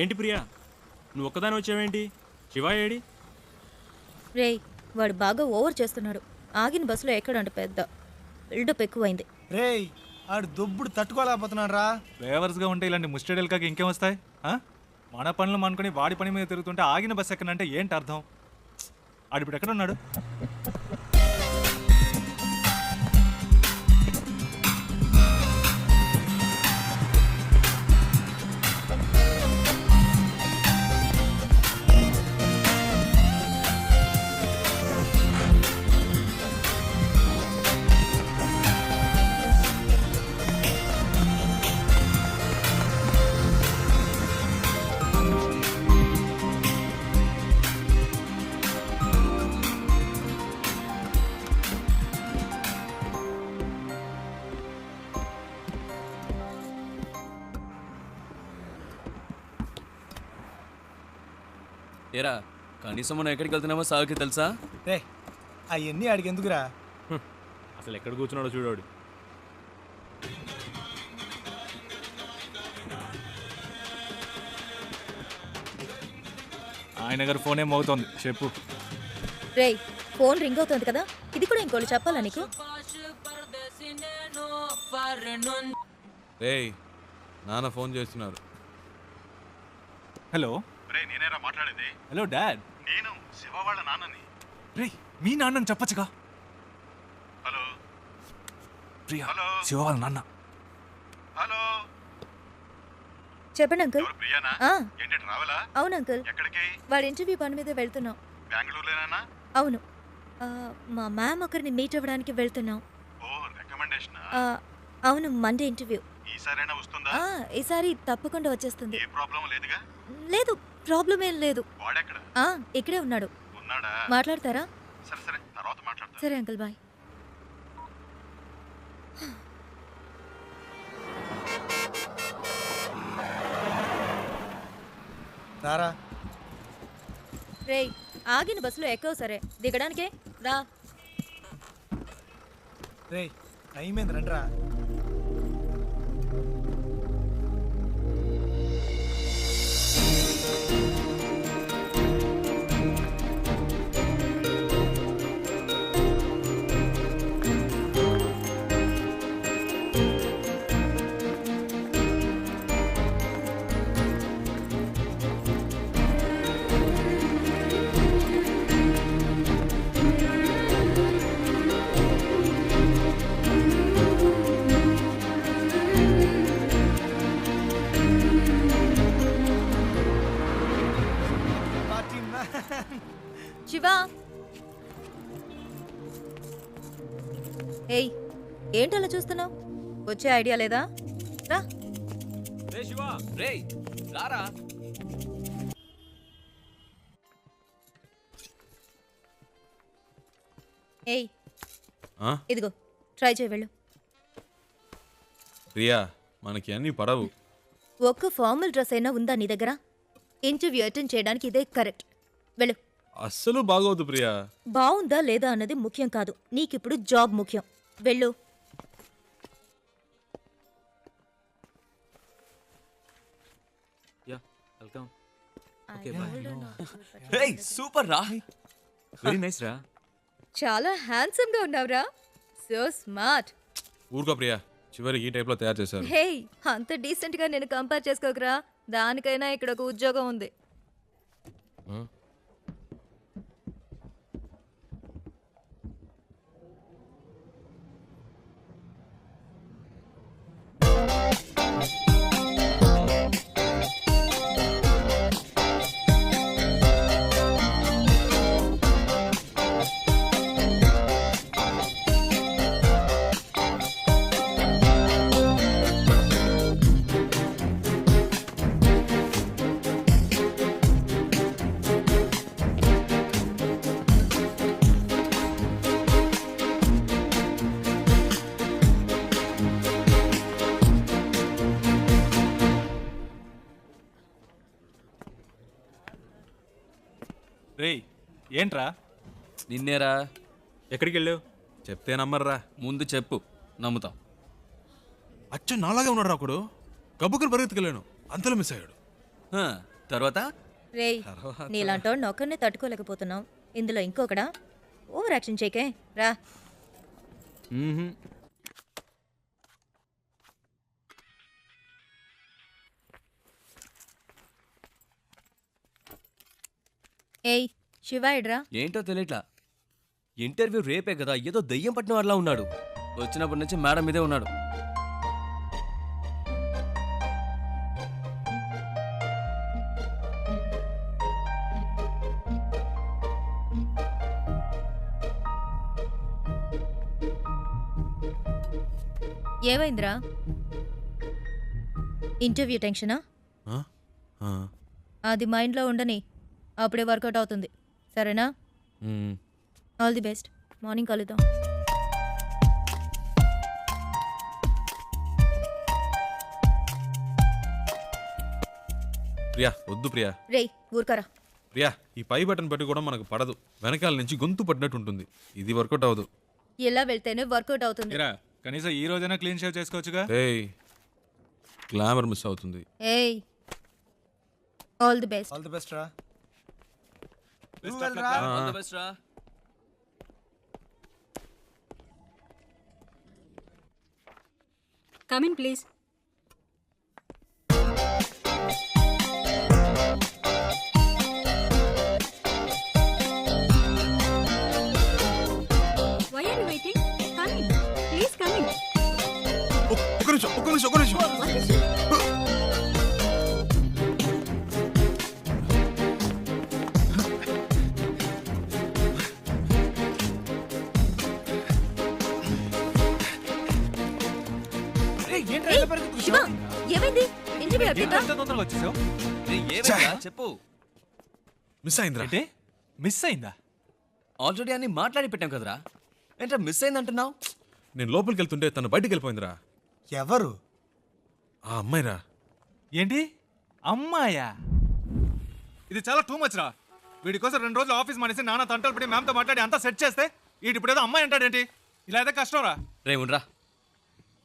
ఏంటి ప్రియా, నువ్వు ఒక్కదాని వచ్చావేంటి? శివ ఏడి? రేయ్, వాడు బాగా ఓవర్ చేస్తున్నాడు. ఆగిన బస్సులో ఎక్కడంట పెద్ద బిల్డప్ ఎక్కువైంది. రేయ్ ఆడు దొబ్బుడు తట్టుకోలేకపోతున్నాడు రా. డ్రైవర్స్గా ఉంటే ఇలాంటి ముస్టడీలకి ఇంకేం వస్తాయి? మన పనులు అనుకుని వాడి పని మీద తిరుగుతుంటే ఆగిన బస్సు ఎక్కడంటే ఏంటి అర్థం? ఆడిప్పుడు ఎక్కడ ఉన్నాడు? ఏరా కనీసం మనం ఎక్కడికి వెళ్తున్నామో సాగుకి తెలుసా? రే అవన్నీ ఆడికి ఎందుకురా? అసలు ఎక్కడ కూర్చున్నాడో చూడాడు. ఆయన గారు ఫోన్ ఏం అవుతోంది, చెప్పు. రేయ్, ఫోన్ రింగ్ అవుతుంది కదా, ఇది కూడా ఇంకోటి చెప్పాలా నీకు? రేయ్ నాన్న ఫోన్ చేస్తున్నారు. హలో. రే నేనేరా మాట్లాడేది? Hello dad. నేను శివ వాళ్ళ నాన్నని. రే మీ నాన్నని చెప్పచ్చుగా. హలో ప్రియా, హలో శివ వాళ్ళ నాన్న. హలో చెప్పండి అంకుల్. ఎవరు ప్రియానా? ఆ, ఏంటి రావాలా? అవును అంకుల్, ఎక్కడికి? వాడి ఇంటర్వ్యూ పని మీద వెళ్తున్నాం. బెంగళూరులోనేనా? అవును, మా మ్యామ్ ఒకరిని మీట్ అవ్వడానికి వెళ్తున్నాం. ఓ రికమెండేషన్. అవును, మండే ఇంటర్వ్యూ. ఈసారైనా వస్తుందా? ఈసారి తప్పకుండా వచ్చేస్తుంది. ఏ ప్రాబ్లం లేదుగా? లేదు, ప్రాబ్లం ఏం లేదు. వాడెక్కడ ఇక్కడే ఉన్నాడు. ఉన్నాడా? మాట్లాడతారా? సరే సరే తర్వాత మాట్లాడతా. సరే అంకుల్, బాయ్. రారా. రేయ్, ఆగిన బస్సులో ఎక్కవు సరే, దిగడానికే రా. రేయ్ టైం ఏంది రండిరా. శివా, ఏయ్ ఏంటలా చూస్తున్నావు? వచ్చే ఐడియా లేదా? రా. రే శివ, రే రారా. ఏయ్ ఆ? ఇదిగో, ట్రై చేయి, వెళ్ళు. ప్రియా మనకి అన్నీ పడవు. ఒక్క ఫార్మల్ డ్రెస్ అయినా ఉందా నీ దగ్గర? ఇంటర్వ్యూ అటెండ్ చేయడానికి ఇదే కరెక్ట్. వెళ్ళు. అస్సలు బాగోదు ప్రియా. బాగుందా లేదా అన్నది ముఖ్యం కాదు, నీకిప్పుడు జాబ్ ముఖ్యం. వెళ్ళు. Ya welcome. Okay bye. Super రా. వెరీ నైస్ రా. చాలా హ్యాండ్సమ్ గా ఉన్నావురా. So smart. ఊరుకో ప్రియా, చివరికి ఈ టైప్లో తయారు చేశారు. హే, అంత డీసెంట్ గా నేను కంపేర్ చేసుకోకరా. దానికైనా ఇక్కడ ఒక ఉద్యోగం ఉంది. ఆ? రేయ్ ఏంట్రా? నిన్నేరా. ఎక్కడికి వెళ్ళావు? చెప్తే నమ్మర్రా. ముందు చెప్పు, నమ్ముతాం. అచ్చు నాలాగే ఉన్నాడు ఒకడు. గబ్బుకుని పరిగెత్తుకెళ్ళాను, అంతలో మిస్ అయ్యాడు. తర్వాత రేయ్ నీలాంటోడిని ఒక్కరినే తట్టుకోలేకపోతున్నావు ఇందులో ఇంకొకడా ఓవర్ యాక్షన్ చేయకే రా. ఏయ్ శివాయిడ్రా. ఏంటో తెలియట్లా. ఇంటర్వ్యూ రేపే కదా, ఏదో దయ్యం పట్టిన వాళ్ళ ఉన్నాడు. వచ్చినప్పటి నుంచి మేడం మీదే ఉన్నాడు. ఏమైందిరా? ఇంటర్వ్యూ టెన్షనా? ఆ? ఆ. అది మైండ్లో ఉండని, అప్పుడే వర్కౌట్ అవుతుంది. సరేనా? మ్మ్. All the best. మార్నింగ్ కలుద్దాం. ప్రియా వద్దు ప్రియా. రేయ్ ఊరుకరా. ప్రియా ఈ పై బటన్ పట్టి కూడా మనకు పడదు, వెనకాల నుంచి గొంతు పడినట్టు ఉంటుంది. ఇది వర్కౌట్ అవ్వదు. ఇలా వెళ్తేనే వర్కౌట్ అవుతుంది. ఇరా కనీసం ఈ రోజైనా క్లీన్ షేవ్ చేసుకోవచ్చుగా. ఏయ్ గ్లామర్ మిస్ అవుతుంది. ఏయ్ all the best. All the best రా. All the best రా. Come in, please. Why are you waiting? Come in. Please come in. ఒక్క నిమిషం What is it? శివ ఏమైంది? ఇంటర్వ్యూ అయిపోయిందా? ఎంత తొందరగా వచ్చేసావు? రేయ్, ఏమైందిరా? చెప్పు. మిస్ అయిందిరా. ఏంటి మిస్ అయిందా? ఆల్రెడీ అన్ని మాట్లాడి పెట్టాం కదరా. ఏంట్రా మిస్ అయింది అంటున్నావు? నేను లోపలికి వెళ్తుంటే తను బయటికి వెళ్ళిపోయిందిరా. ఎవరు? ఆ అమ్మాయిరా. ఏంటి అమ్మాయా? ఇది చాలా టూ మచ్ రా. వీడి కోసం 2 రోజులు ఆఫీస్ మానేసి నాన్న తంటలు పడి మ్యామ్తో మాట్లాడి అంతా సెట్ చేస్తే వీడి ఇప్పుడు ఏదో అమ్మాయి అంటాడేంటి? ఇలా అయితే కష్టం రా. రే ఉండరా.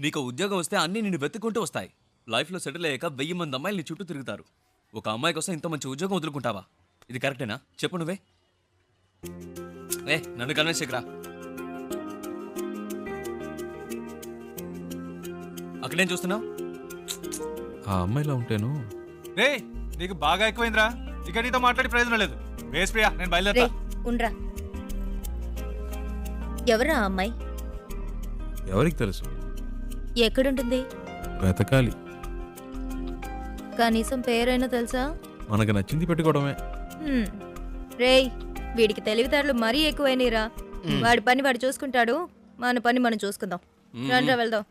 నీకు ఉద్యోగం వస్తే అన్నీ నిన్ను వెతుక్కుంటూ వస్తాయి. లైఫ్లో సెటిల్ అయ్యాక 1000 మంది అమ్మాయిలు నీ చుట్టూ తిరుగుతారు. ఒక అమ్మాయి కోసం ఇంత మంచి ఉద్యోగం వదులుకుంటావా? ఇది కరెక్టేనా? చెప్పు నువ్వే. నన్ను కన్విన్స్ చేయకురా. అక్కడేం చూస్తున్నావు? ఆ అమ్మాయిలా ఉంటేను. రే నీకు బాగా ఎక్కువైందిరా. ఇక నీతో మాట్లాడి ప్రయోజనం లేదు. వేస్ ప్రియా, నేను బయలుదేరా. రేయ్ ఉండ్రా. ఎవరా ఆ అమ్మాయి? ఎవరికి తెలుసు? ఎక్కడుంటుంది? బ్రతకాలి. కనీసం పేరైనా తెలుసా? మనకు నచ్చింది పెట్టుకోవడమే. రేయ్ వీడికి తెలివితేటలు మరీ ఎక్కువైనరా. వాడి పని వాడు చూసుకుంటాడు, మన పని మనం చూసుకుందాం. రండ్రా వెళ్దాం.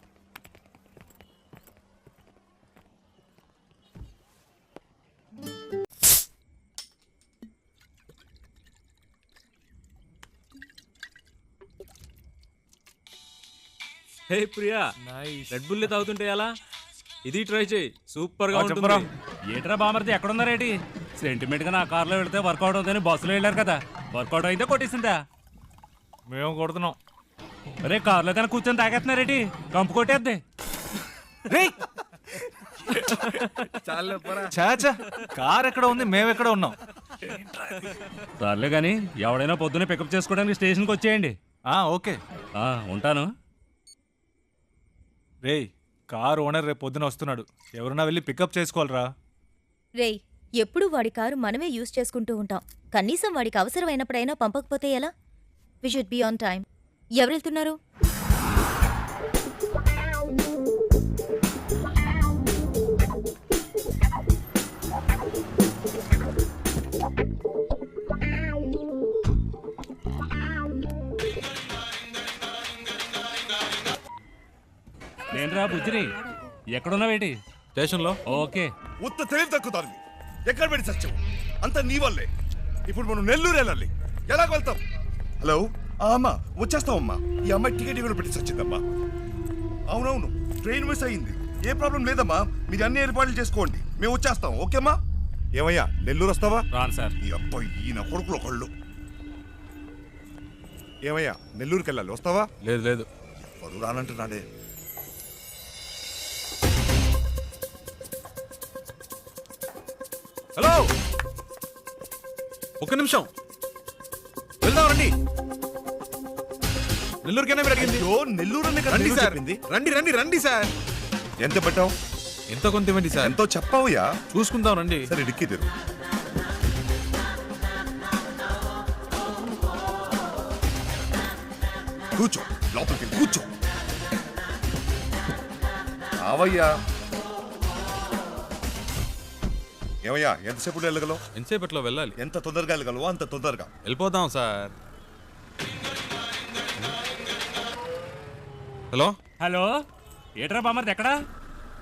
హే ప్రియా, రెడ్ బుల్ తాగుతుంటే ఎలా? ఇది ట్రై చేయి, సూపర్ గా ఉంటుంది. ఏట్రా బామర్ది ఎక్కడున్నారేటి? సెంటిమెంట్ గా నా కార్లో వెళ్తే వర్కౌట్ అవుతుందని బస్సులో వెళ్ళారు కదా, వర్కౌట్ అయితే కొట్టేసిందా? మేము కొడుతున్నాం. అరే కార్లో కానీ కూర్చొని తాగేస్తున్నారేటి? కంపు కొట్టేద్ది. చాచా కార్ ఎక్కడ ఉంది, మేమెక్కడ ఉన్నాం. సర్లే కానీ ఎవడైనా పొద్దున్నే పికప్ చేసుకోవడానికి స్టేషన్కి వచ్చేయండి. ఓకే ఉంటాను. రేయ్ కార్ ఓనర్ రేపు పొద్దున వస్తున్నాడు. ఎవరన్నా వెళ్ళి పికప్ చేసుకోవాలరా. రేయ్ ఎప్పుడు వాడి కారు మనమే యూజ్ చేసుకుంటూ ఉంటాం. కనీసం వాడికి అవసరమైనప్పుడైనా పంపకపోతే ఎలా? We should be on time. ఎవరు వెళ్తున్నారు? నేనురా బుజ్జిని. ఎక్కడున్నావేటి? స్టేషన్లో. ఓకే. ఉత్త తెలివి తక్కుతారు. ఎక్కడ పెట్టి సత్యం అంత నీ వల్లే. ఇప్పుడు మనం నెల్లూరు వెళ్ళాలి. ఎలాగ వెళ్తాం? హలో అమ్మా, వచ్చేస్తామమ్మా. ఈ అమ్మాయి టికెట్ కూడా పెట్టి సచ్చిందమ్మా. అవునవును, ట్రైన్ మిస్ అయ్యింది. ఏ ప్రాబ్లం లేదమ్మా, మీరు అన్ని ఏర్పాట్లు చేసుకోండి, మేము వచ్చేస్తాం. ఓకేమ్మా? ఏమయ్యా నెల్లూరు వస్తావా? రాను సార్. ఈ అబ్బాయి ఈయన కొడుకులు ఒకళ్ళు. ఏమయ్యా నెల్లూరుకి వెళ్ళాలి, వస్తావా? లేదు లేదు. ఎవరు రానంటున్నాడే. హలో, ఒక్క నిమిషం, వెళ్దాం రండి. నెల్లూరుకైనా మీరు అడిగింది. అయ్యో, నెల్లూరు రండి సార్, రండి రండి రండి సార్. ఎంత పెట్టావు? ఎంతో కొంత ఇవ్వండి సార్. ఎంతో చెప్పావుయా? చూసుకుందాం రండి. సరే డిక్కి తెరు. కూర్చో, లోపలికి వెళ్ళి కూర్చో. రావయ్యా. ఏమయ్యా, ఎంతసేపు వెళ్ళగలవు? ఎంతసేపట్లో వెళ్ళాలి? ఎంత తొందరగా వెళ్ళగలవో అంత తొందరగా వెళ్ళిపోదాం సార్. హలో హలో, ఏట్రా బామర్ది ఎక్కడా?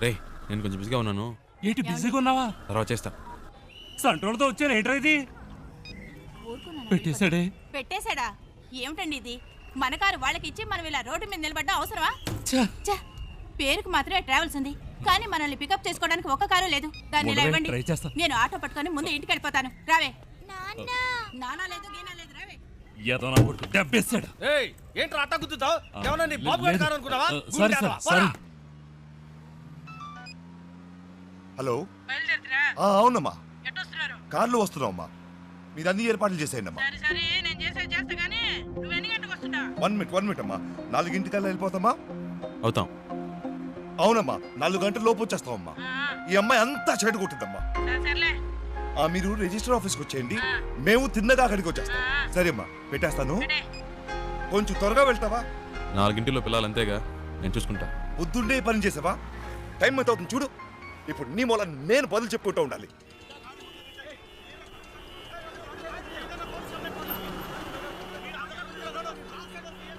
రే, నేను కొంచెం బిజీగా ఉన్నాను, ఏంటి బిజీగా ఉన్నావా? తర్వాత చేస్తా. సంట్రోల్తో వచ్చాను, ఏంట్రా ఇది? పెట్టేశాడే. పెట్టేశాడా? ఏమిటండి ఇది? మన కారు వాళ్ళకి ఇచ్చి మనం ఇలా రోడ్డు మీద నిలబడ్డా అవసరమా? ఛ! పేరుకు మాత్రమే ట్రావెల్స్ ఉంది, కానీ మనల్ని పికప్ చేసుకోవడానికి ఒక్క కారు లేదు. దాన్ని ఇలా ఇవ్వండి, ట్రై చేస్తా. నేను ఆటో పట్టుకొని ముందు ఇంటికి వెళ్ళిపోతాను. రావే. నానా లేదు, గీనా లేదు, రావే. ఏదో నా కొడుకు దెబ్బేశాడు. ఏంట్రా అట్ట గుద్దుతావు? ఏమన్నా నీ బాబు గారి కారు అనుకున్నావా? సరే సరే సరే. హలో. అవునమ్మా, కార్లో వస్తున్నావమ్మా. మీరు అన్ని ఏర్పాట్లు చేసేయండి అమ్మా. 1 మినిట్ అమ్మా. 4 వెళ్ళిపోతామా? అవుతాం. అవునమ్మా, 4 గంటల లోపు వచ్చేస్తామమ్మా. ఈ అమ్మాయి అంతా చెడు కొట్టిందమ్మా. మీరు రిజిస్టర్ ఆఫీస్కి వచ్చేయండి, మేము తిన్నగా అక్కడికి వచ్చేస్తాం. సరే అమ్మా, పెట్టేస్తాను. కొంచెం త్వరగా వెళ్తావా? 4 పిల్లలు అంతేగా, నేను చూసుకుంటా. పొద్దున్నే పని చేసావా? టైం ఎంత అవుతుంది చూడు. ఇప్పుడు నీ మూల నేను బదులు చెప్పుకుంటూ ఉండాలి.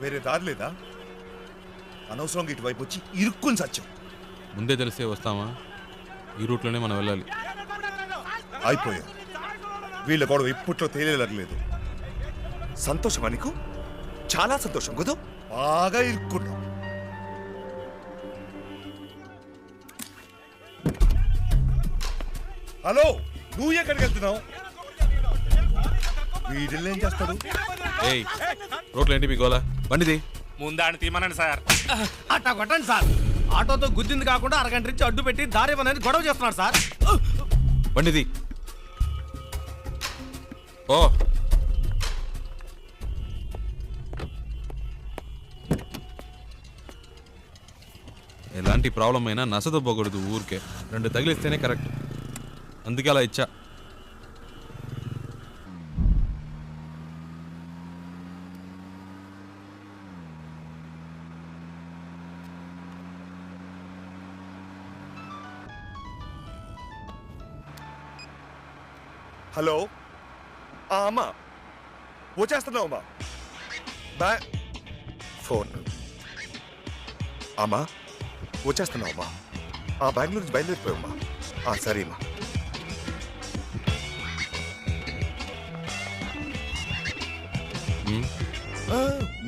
వేరే దారి లేదా? అనవసరంగా ఇటువైపు వచ్చి ఇరుక్కుని సత్యం. ముందే తెలిసే వస్తామా? ఈ రూట్లోనే మనం వెళ్ళాలి. అయిపోయా. వీళ్ళ గొడవ ఇప్పట్లో తేలేలేదు. సంతోషమా నీకు? చాలా సంతోషం కదా. బాగా ఇరుక్కున్నాం. హలో, నువ్వు ఎక్కడికి వెళ్తున్నావు? వీడిల్ని ఏం చేస్తాడు? ఏయ్, రోడ్లు ఏంటి మీ గోలా? బండిది. ముందాన్ని తీమనండి సార్. అట్టా కొట్టండి సార్. ఆటోతో గుద్దింది కాకుండా అరగంట నుంచి అడ్డు పెట్టి దారి ఇవ్వనని గొడవ చేస్తున్నాడు సార్. బండిది. ఓ, ఎలాంటి ప్రాబ్లం అయినా నసదొబ్బకూడదు ఊరికే. 2 తగిలిస్తేనే కరెక్ట్. అందుకే అలా ఇచ్చా. హలో, అమ్మా వచ్చేస్తున్నావు అమ్మా. ఫోన్ అమ్మా, వచ్చేస్తున్నావు అమ్మా. బెంగళూరు నుంచి బయలుదేరిపోయామ్మా. సరే అమ్మా.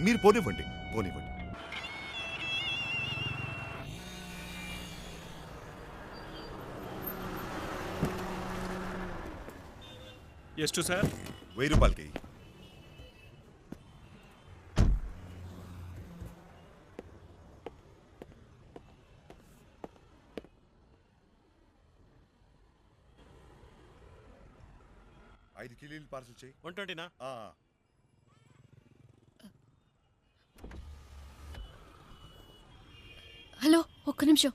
మీరు పోనివ్వండి. ಎಷ್ಟು సార్? 1000 రూపాయలకి. ఐదు కిలోలు పార్సల్ చేయి. 120నా? హలో, ఒక్క నిమిషం.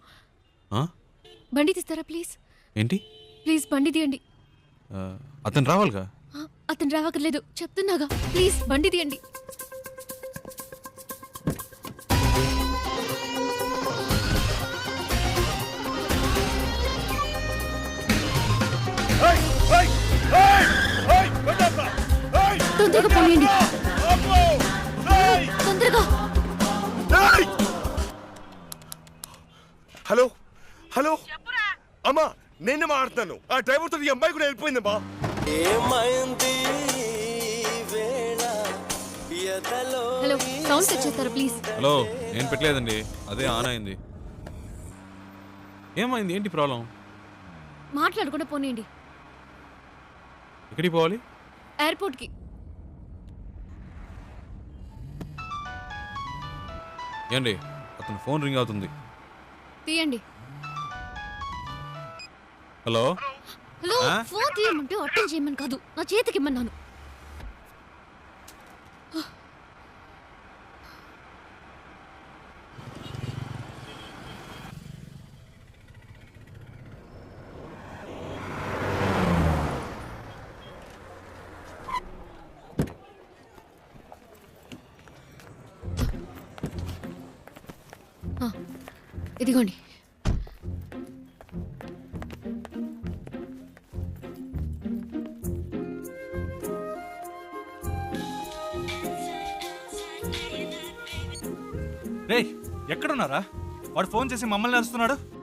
బండి తీస్తారా ప్లీజ్? ఏంటి? ప్లీజ్ బండి తీయండి. అతను రావాలిగా. అతను రావక్కర్లేదు, చెప్తున్నాగా. ప్లీజ్ బండి తీయండి. తొందరగా పోయండి, తొందరగా. హలో హలో అమ్మా, నేను మాట్లాడుతున్నాను. ఆ డ్రైవర్ తో ఈ అమ్మాయి కూడా వెళ్ళిపోయిందమ్మా. హలో, సౌండ్ సెట్ చేస్తారా ప్లీజ్? హలో, నేను పెట్టలేదండి, అదే ఆన్ అయింది. ఏమైంది? ఏంటి ప్రాబ్లం? మాట్లాడకుండా పోనీయండి. ఎక్కడికి పోవాలి? ఎయిర్పోర్ట్కి. ఏండి, అతను ఫోన్ రింగ్ అవుతుంది. తీయండి. హలో, హలో ఫోన్ తీయమంటే అటెండ్ చేయమని కాదు, నా చేతికి ఇమ్మన్నాను. ఇదిగోండి. రేయ్ ఎక్కడున్నారా? వాడు ఫోన్ చేసి మమ్మల్ని నడుస్తున్నాడు.